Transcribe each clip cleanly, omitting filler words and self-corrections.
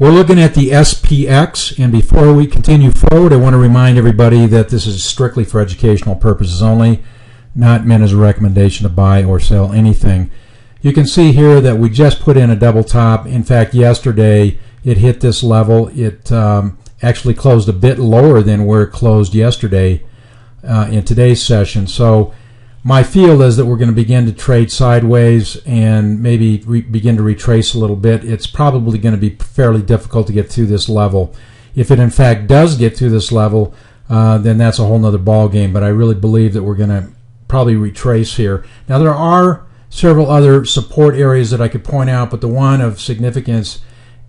We're looking at the SPX, and before we continue forward, I want to remind everybody that this is strictly for educational purposes only, not meant as a recommendation to buy or sell anything. You can see here that we just put in a double top. In fact, yesterday it hit this level. It actually closed a bit lower than where it closed yesterday in today's session. So my feel is that we're going to begin to trade sideways and maybe begin to retrace a little bit. It's probably going to be fairly difficult to get through this level. If it in fact does get through this level, then that's a whole nother ball game. But I really believe that we're going to probably retrace here. Now there are several other support areas that I could point out, but the one of significance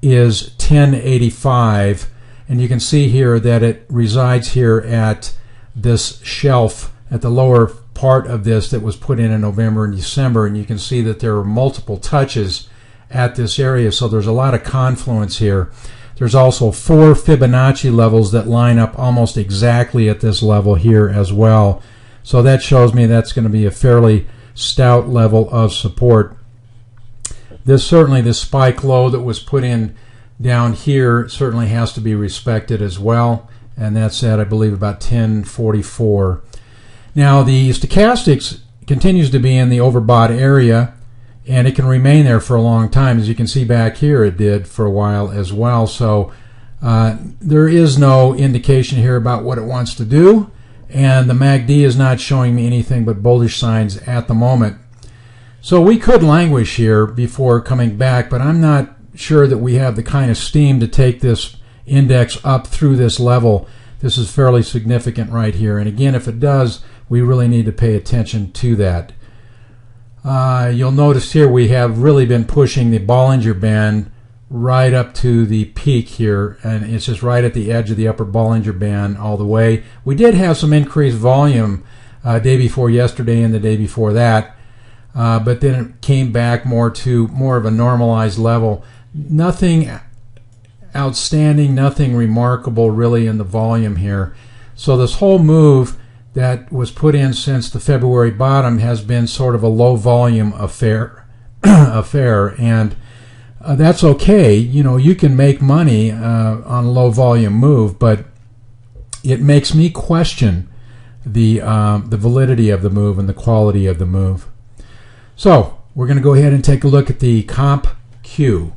is 1085, and you can see here that it resides here at this shelf at the lower part of this that was put in November and December, and you can see that there are multiple touches at this area, so there's a lot of confluence here. There's also 4 Fibonacci levels that line up almost exactly at this level here as well, so that shows me that's going to be a fairly stout level of support. This spike low that was put in down here certainly has to be respected as well, and that's at, I believe, about 1044. Now the stochastics continues to be in the overbought area, and it can remain there for a long time. As you can see back here, it did for a while as well. So there is no indication here about what it wants to do, and the MACD is not showing me anything but bullish signs at the moment. So we could languish here before coming back, but I'm not sure that we have the kind of steam to take this index up through this level. This is fairly significant right here, and again, if it does, we really need to pay attention to that. You'll notice here we have really been pushing the Bollinger Band right up to the peak here, and it's just right at the edge of the upper Bollinger Band all the way. We did have some increased volume day before yesterday and the day before that, but then it came back more of a normalized level. Nothing outstanding, nothing remarkable really in the volume here. So this whole move that was put in since the February bottom has been sort of a low volume affair, and that's okay. You know, you can make money on a low volume move, but it makes me question the validity of the move and the quality of the move. So we're going to go ahead and take a look at the comp Q.